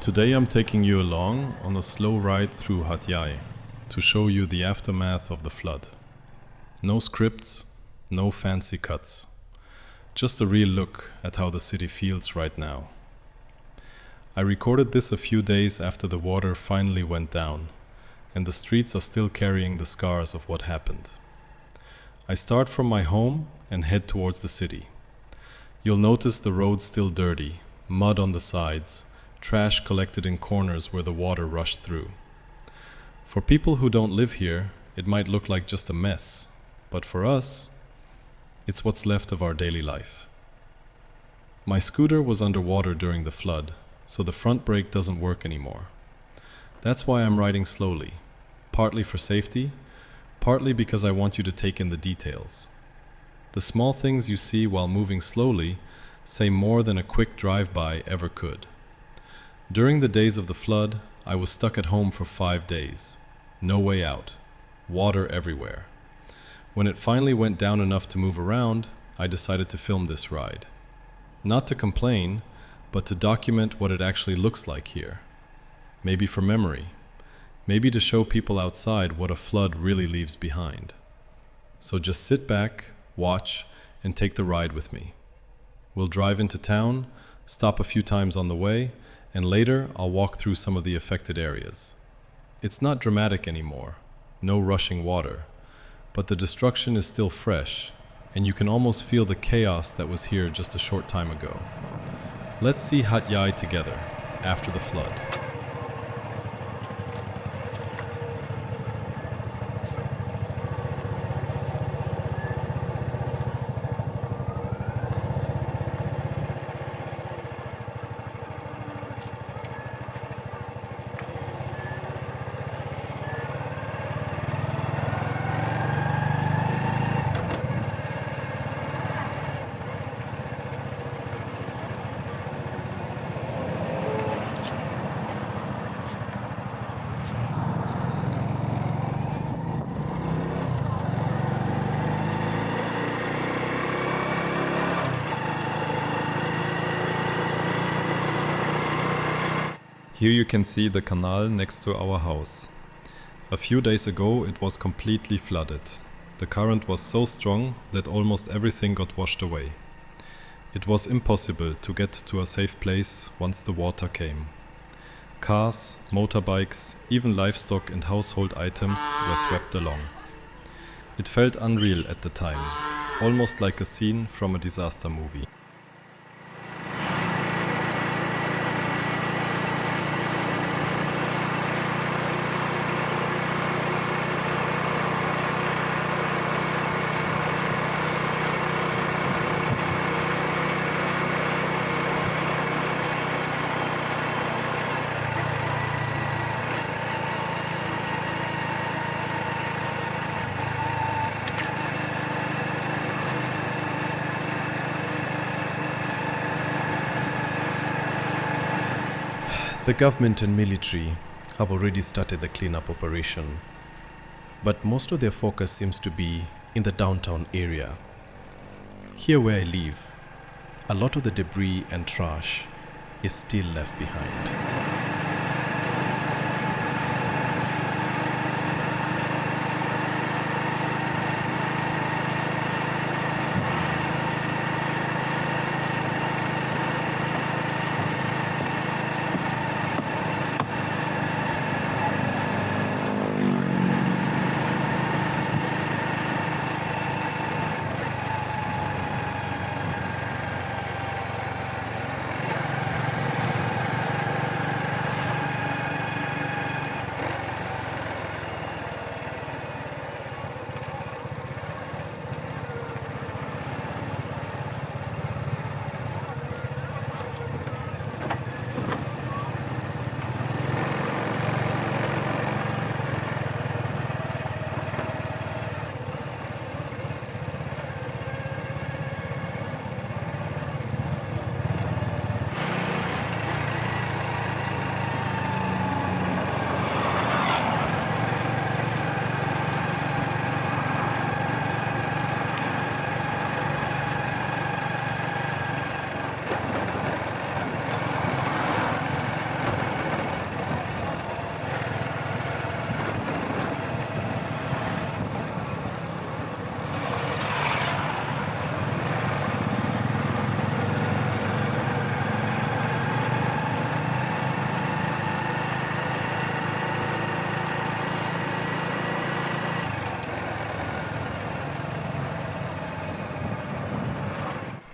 Today I'm taking you along on a slow ride through Hat Yai to show you the aftermath of the flood. No scripts, no fancy cuts. Just a real look at how the city feels right now. I recorded this a few days after the water finally went down, and the streets are still carrying the scars of what happened. I start from my home and head towards the city. You'll notice the roads still dirty, mud on the sides, trash collected in corners where the water rushed through. For people who don't live here, it might look like just a mess, but for us, it's what's left of our daily life. My scooter was underwater during the flood, so the front brake doesn't work anymore. That's why I'm riding slowly, partly for safety, partly because I want you to take in the details. The small things you see while moving slowly say more than a quick drive-by ever could. During the days of the flood, I was stuck at home for 5 days. No way out. Water everywhere. When it finally went down enough to move around, I decided to film this ride. Not to complain, but to document what it actually looks like here. Maybe for memory. Maybe to show people outside what a flood really leaves behind. So just sit back, watch, and take the ride with me. We'll drive into town, stop a few times on the way, and later I'll walk through some of the affected areas. It's not dramatic anymore, no rushing water, but the destruction is still fresh, and you can almost feel the chaos that was here just a short time ago. Let's see Hat Yai together, after the flood. Here you can see the canal next to our house. A few days ago it was completely flooded. The current was so strong that almost everything got washed away. It was impossible to get to a safe place once the water came. Cars, motorbikes, even livestock and household items were swept along. It felt unreal at the time, almost like a scene from a disaster movie. The government and military have already started the cleanup operation, but most of their focus seems to be in the downtown area. Here where I live, a lot of the debris and trash is still left behind.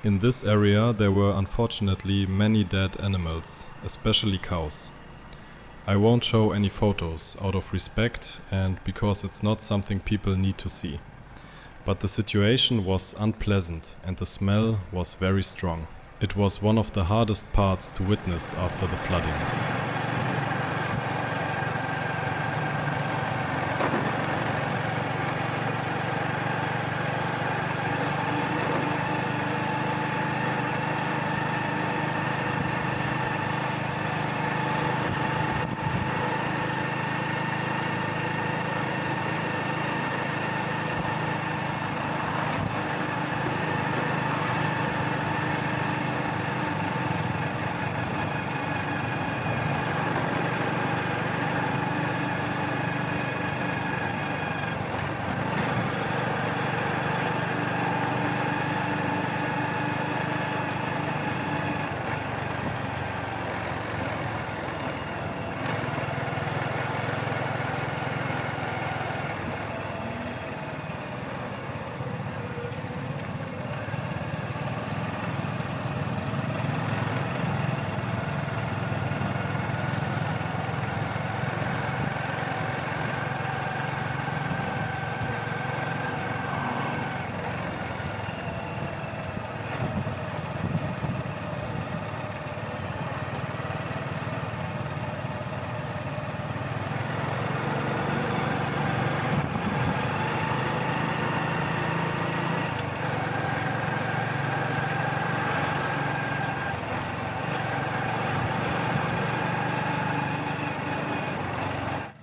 In this area there were unfortunately many dead animals, especially cows. I won't show any photos out of respect and because it's not something people need to see. But the situation was unpleasant and the smell was very strong. It was one of the hardest parts to witness after the flooding.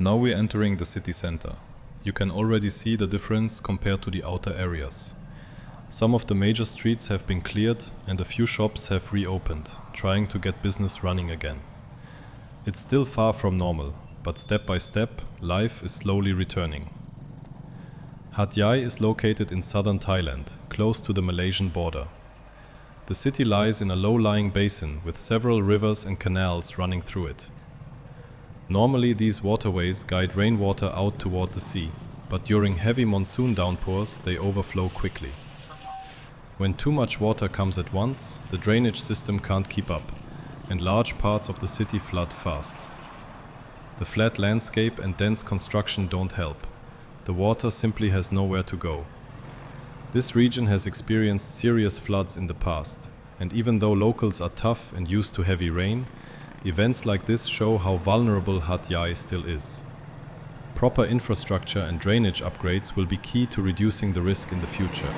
Now we're entering the city center. You can already see the difference compared to the outer areas. Some of the major streets have been cleared and a few shops have reopened, trying to get business running again. It's still far from normal, but step by step, life is slowly returning. Hat Yai is located in southern Thailand, close to the Malaysian border. The city lies in a low-lying basin with several rivers and canals running through it. Normally these waterways guide rainwater out toward the sea, but during heavy monsoon downpours they overflow quickly. When too much water comes at once, the drainage system can't keep up, and large parts of the city flood fast. The flat landscape and dense construction don't help. The water simply has nowhere to go. This region has experienced serious floods in the past, and even though locals are tough and used to heavy rain, events like this show how vulnerable Hat Yai still is. Proper infrastructure and drainage upgrades will be key to reducing the risk in the future.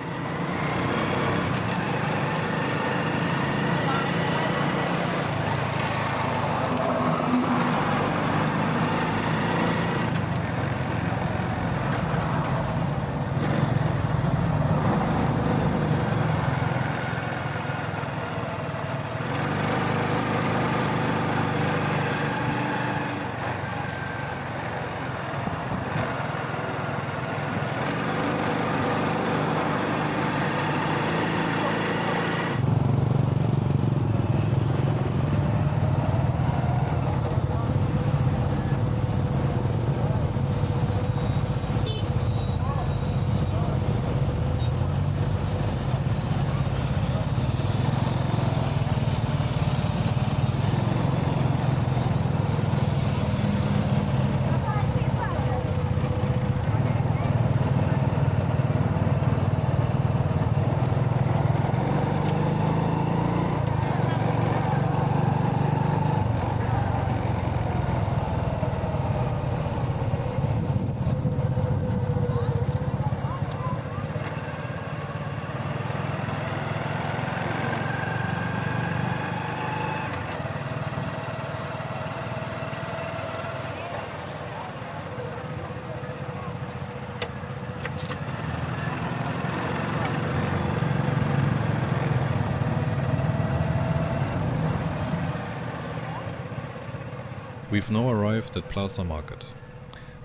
We've now arrived at Plaza Market.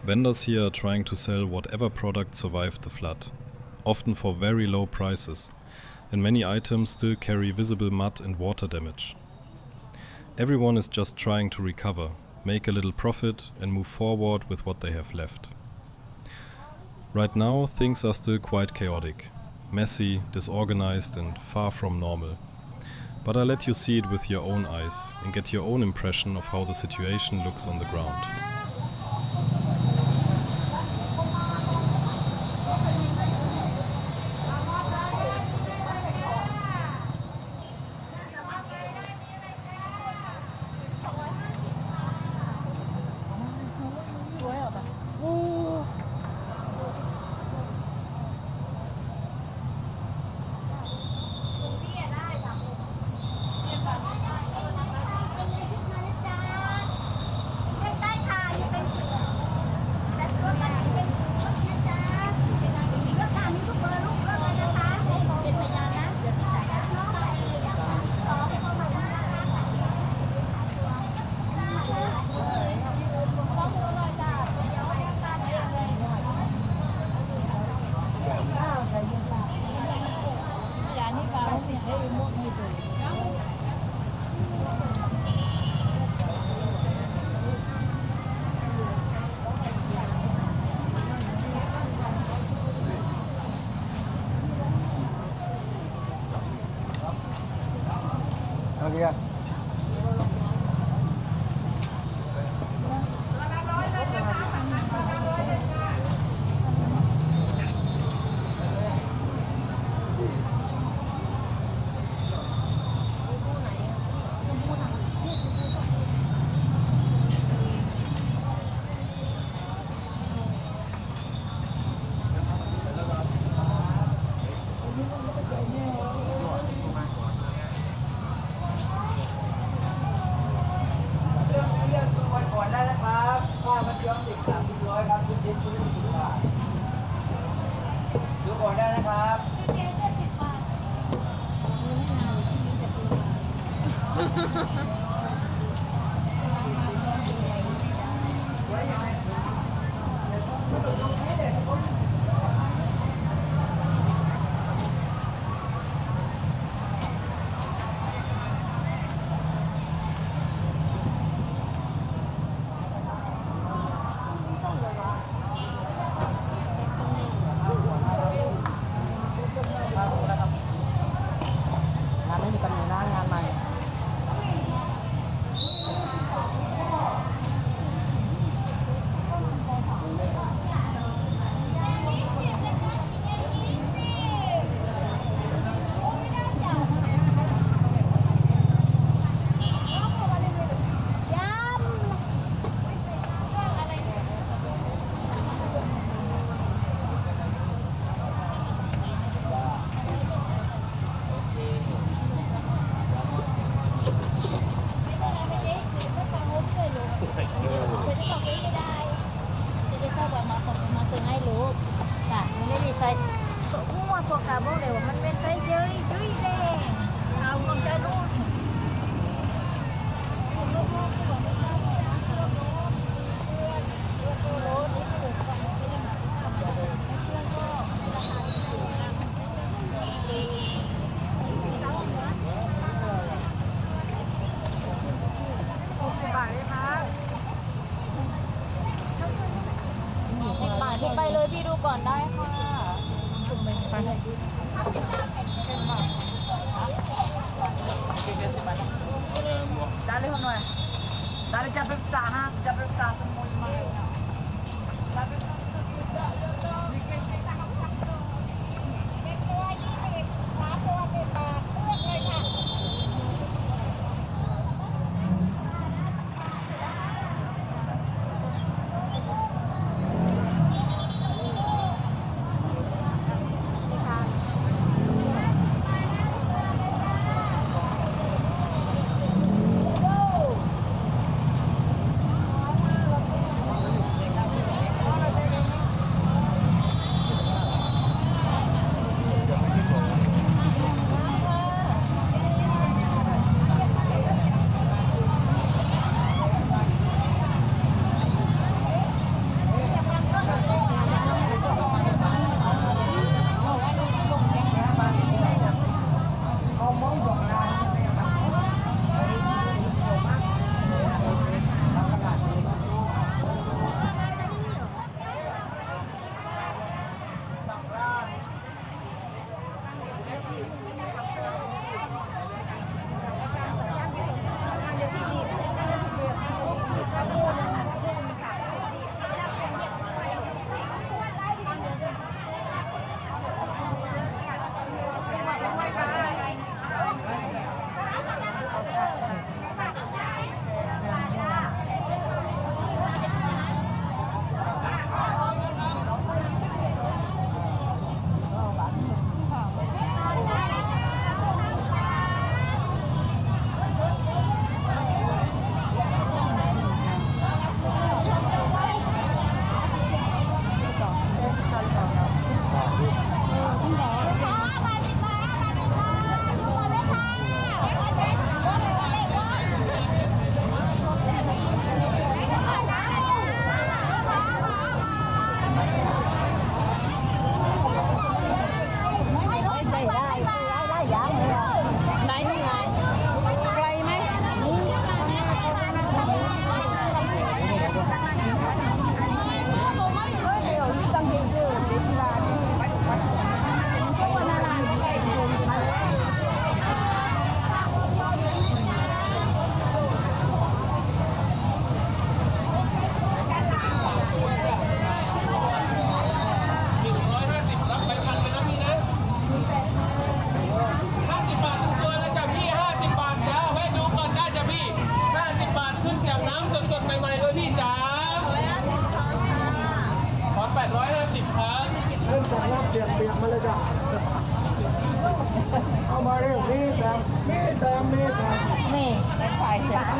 Vendors here are trying to sell whatever product survived the flood, often for very low prices, and many items still carry visible mud and water damage. Everyone is just trying to recover, make a little profit and move forward with what they have left. Right now things are still quite chaotic. messy, disorganized, and far from normal. But I let you see it with your own eyes and get your own impression of how the situation looks on the ground. Okay. ไปเลยพี่ดูก่อนได้ค่ะไปเลย Dale Manuel. Dale ya periksa ha, ya periksa semua.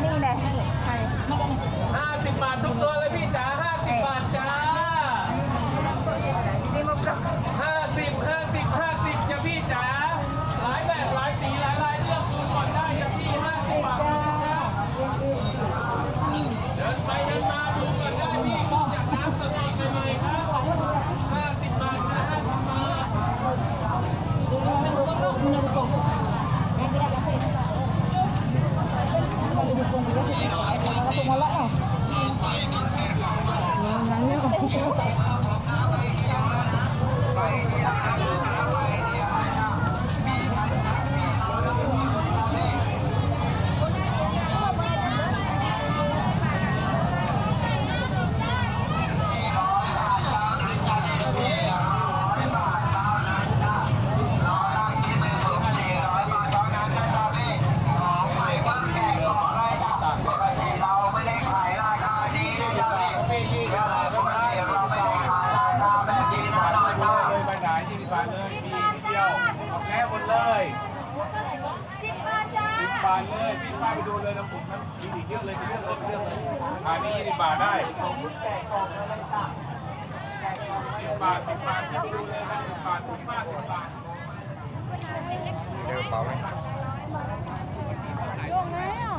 นี่แหละใช่50 บาททุกตัวเลยพี่จ๋า50 บาทจ้า50จ้ะพี่จ๋าหลายแบบหลายสีหลายลายเลือกดูก่อนได้จ้ะพี่50 บาทจ้าเดินไปเดินมาดูก่อนได้พี่จากน้ำสดใหม่ๆครับ50 บาทนะ50 บาทเลยพี่ป้าไปดูเลยน้ำผมนั้นมีอีกเยอะเลยเรื่องเลยอันนี้20 บาทได้10 บาท10 บาทไปดูเลยนะ10 บาท10 บาท10 บาทเดี๋ยวเปล่าไหมลงไหมอ่ะ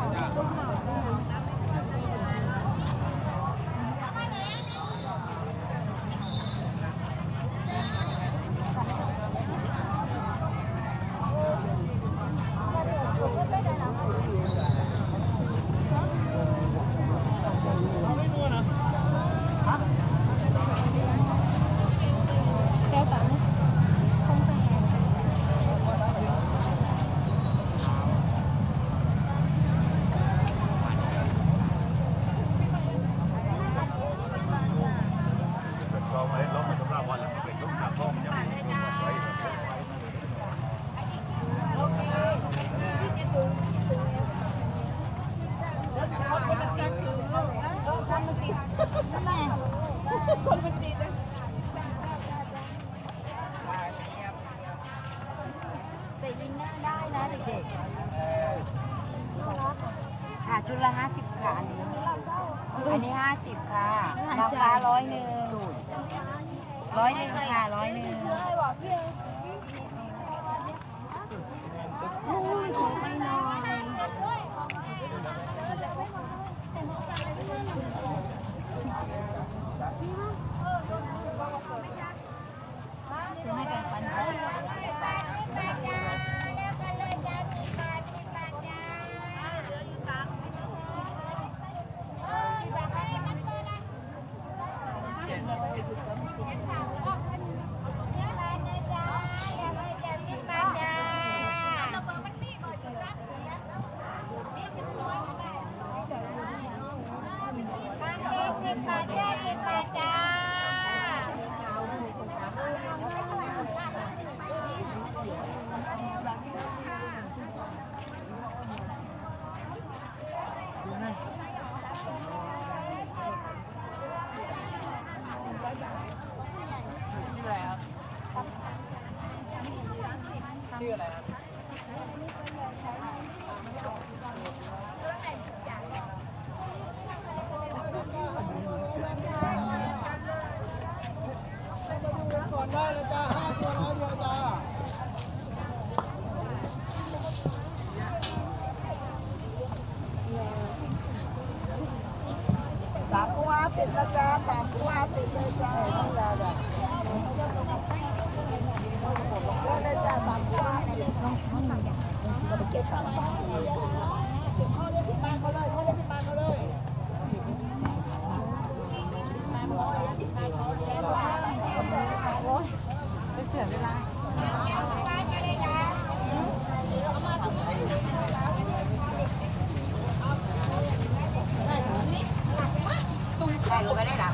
ใส่ยินเนอร์ได้นะเด็กๆค่ะชุดละ50ค่ะอันนี้50ค่ะราคา100ค่ะอุ้ยของไม่น้อยจะให้กันฟันชื่ออะไรครับก่อนได้เลยจ้า5 ตัว100 เดียวจ้า3 ตัว50นะจ๊ะ3 ตัว50เลยจ้าได้จ้า3 ตัวเราไปเก็บของเขาเรียกที่บ้านเขาเลยโอ้ยไม่เสียเวลาได้รู้ไม่ได้หรอ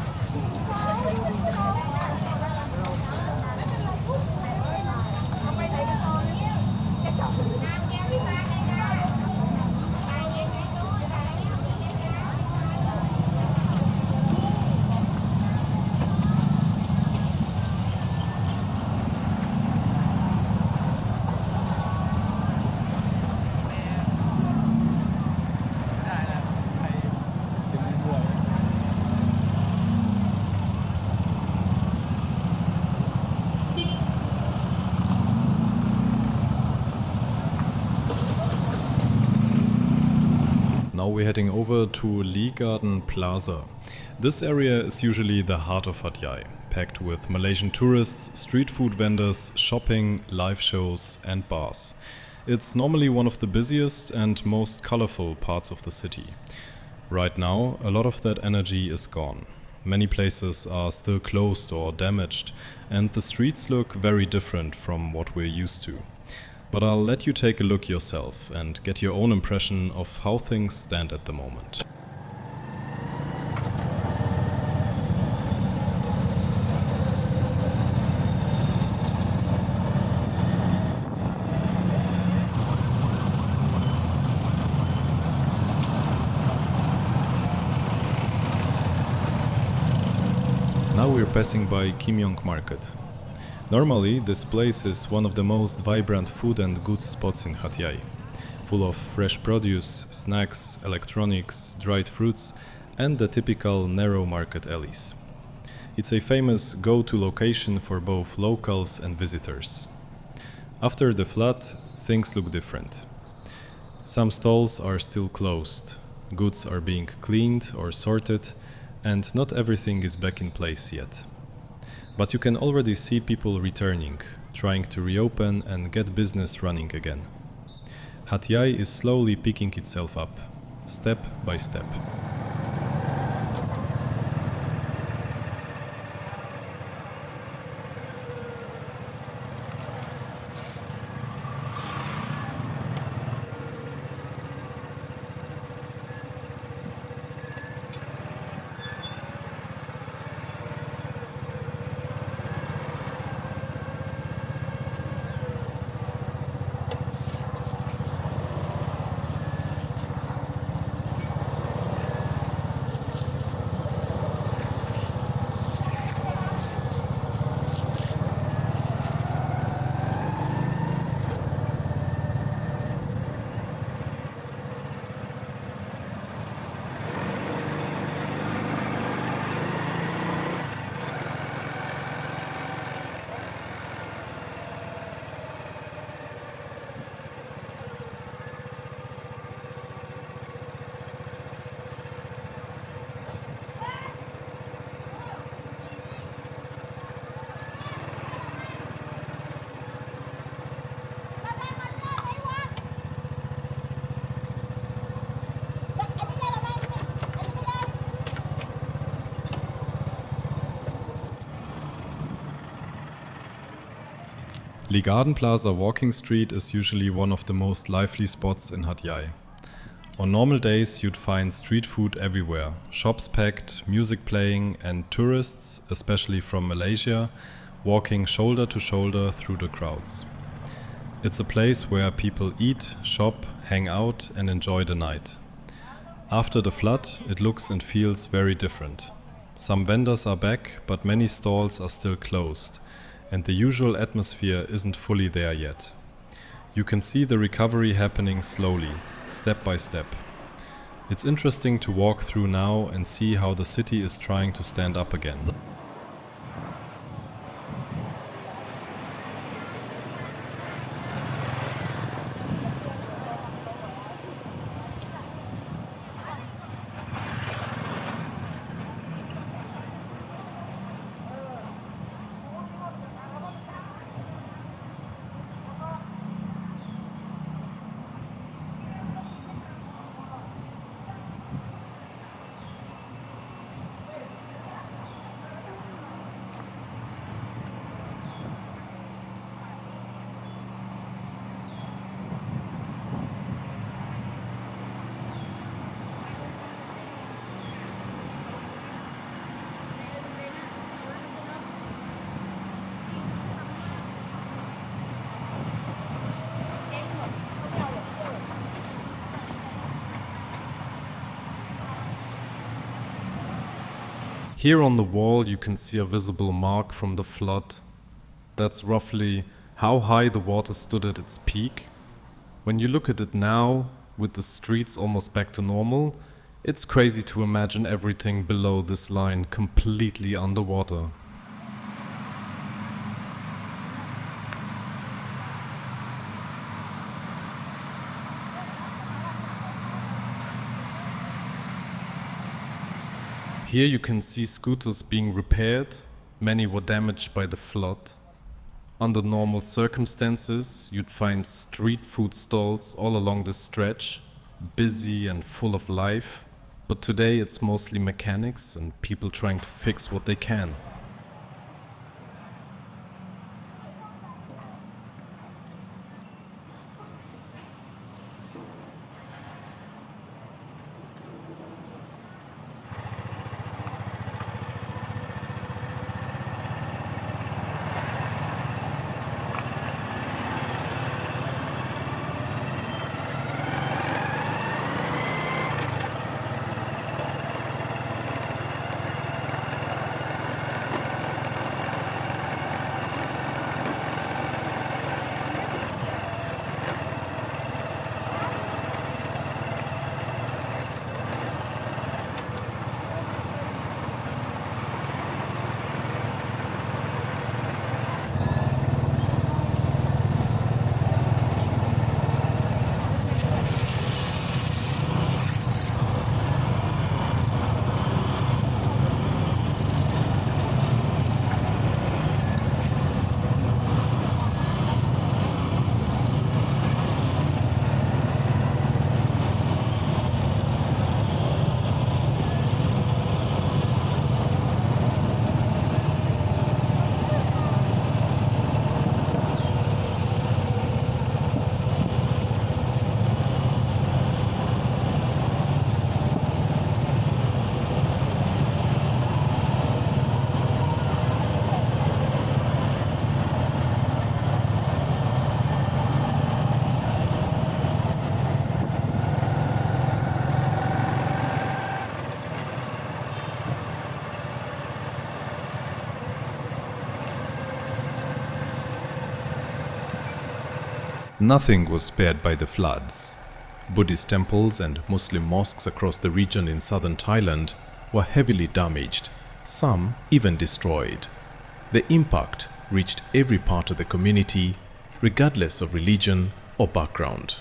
Now we're heading over to Lee Garden Plaza. This area is usually the heart of Hat Yai, packed with Malaysian tourists, street food vendors, shopping, live shows and bars. It's normally one of the busiest and most colorful parts of the city. Right now, a lot of that energy is gone. Many places are still closed or damaged, and the streets look very different from what we're used to. But I'll let you take a look yourself and get your own impression of how things stand at the moment. Now we're passing by Kim Yong Market. Normally, this place is one of the most vibrant food and goods spots in Hat Yai, full of fresh produce, snacks, electronics, dried fruits, and the typical narrow market alleys. It's a famous go-to location for both locals and visitors. After the flood, things look different. Some stalls are still closed, goods are being cleaned or sorted, and not everything is back in place yet. But you can already see people returning, trying to reopen and get business running again. Hat Yai is slowly picking itself up, step by step. Lee Garden Plaza Walking Street is usually one of the most lively spots in Hat Yai. On normal days you'd find street food everywhere, shops packed, music playing, and tourists, especially from Malaysia, walking shoulder to shoulder through the crowds. It's a place where people eat, shop, hang out and enjoy the night. After the flood, it looks and feels very different. Some vendors are back, but many stalls are still closed, and the usual atmosphere isn't fully there yet. You can see the recovery happening slowly, step by step. It's interesting to walk through now and see how the city is trying to stand up again. Here on the wall you can see a visible mark from the flood. That's roughly how high the water stood at its peak. When you look at it now, with the streets almost back to normal, it's crazy to imagine everything below this line completely underwater. Here you can see scooters being repaired. Many were damaged by the flood. Under normal circumstances, you'd find street food stalls all along this stretch, busy and full of life. But today it's mostly mechanics and people trying to fix what they can. Nothing was spared by the floods. Buddhist temples and Muslim mosques across the region in southern Thailand were heavily damaged, some even destroyed. The impact reached every part of the community, regardless of religion or background.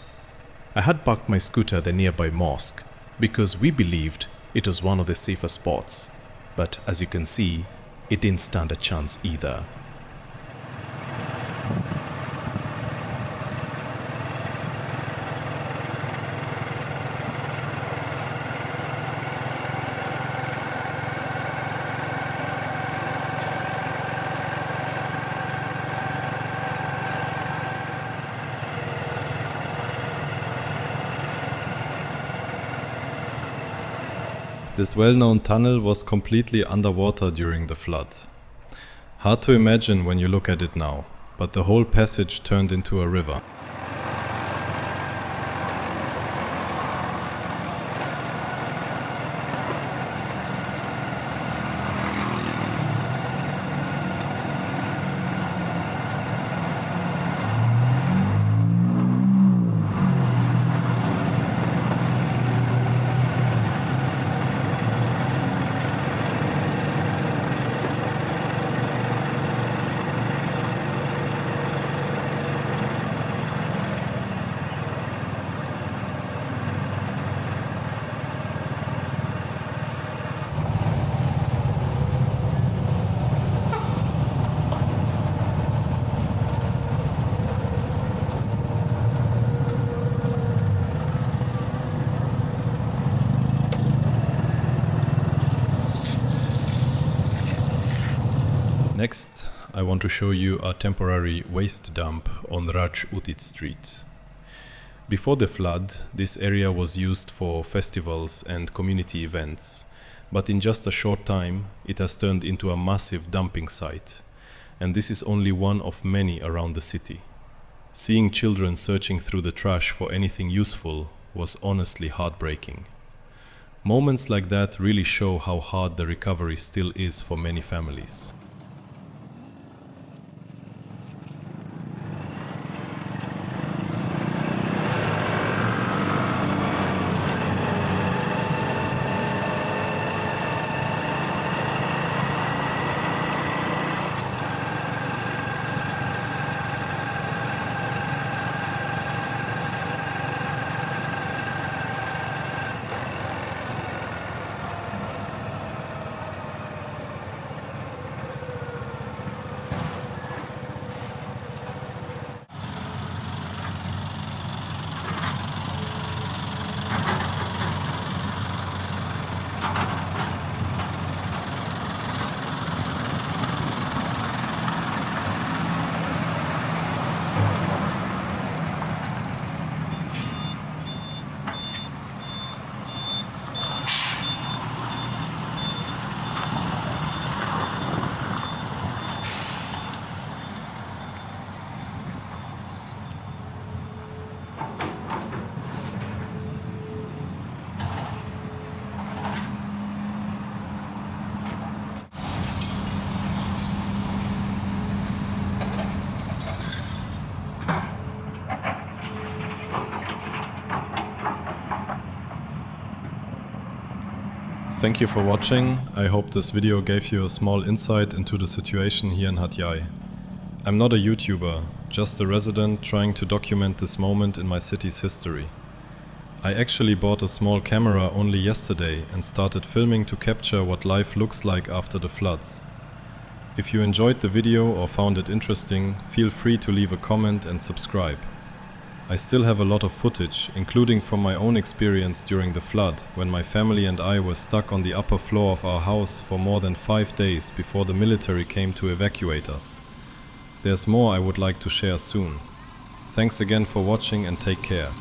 I had parked my scooter at the nearby mosque because we believed it was one of the safer spots, but as you can see, it didn't stand a chance either. This well-known tunnel was completely underwater during the flood. Hard to imagine when you look at it now, but the whole passage turned into a river. Next, I want to show you a temporary waste dump on Raj Udit Street. Before the flood, this area was used for festivals and community events, but in just a short time, it has turned into a massive dumping site, and this is only one of many around the city. Seeing children searching through the trash for anything useful was honestly heartbreaking. Moments like that really show how hard the recovery still is for many families. Thank you for watching. I hope this video gave you a small insight into the situation here in Hat Yai. I'm not a YouTuber, just a resident trying to document this moment in my city's history. I actually bought a small camera only yesterday and started filming to capture what life looks like after the floods. If you enjoyed the video or found it interesting, feel free to leave a comment and subscribe. I still have a lot of footage, including from my own experience during the flood, when my family and I were stuck on the upper floor of our house for more than 5 days before the military came to evacuate us. There's more I would like to share soon. Thanks again for watching and take care.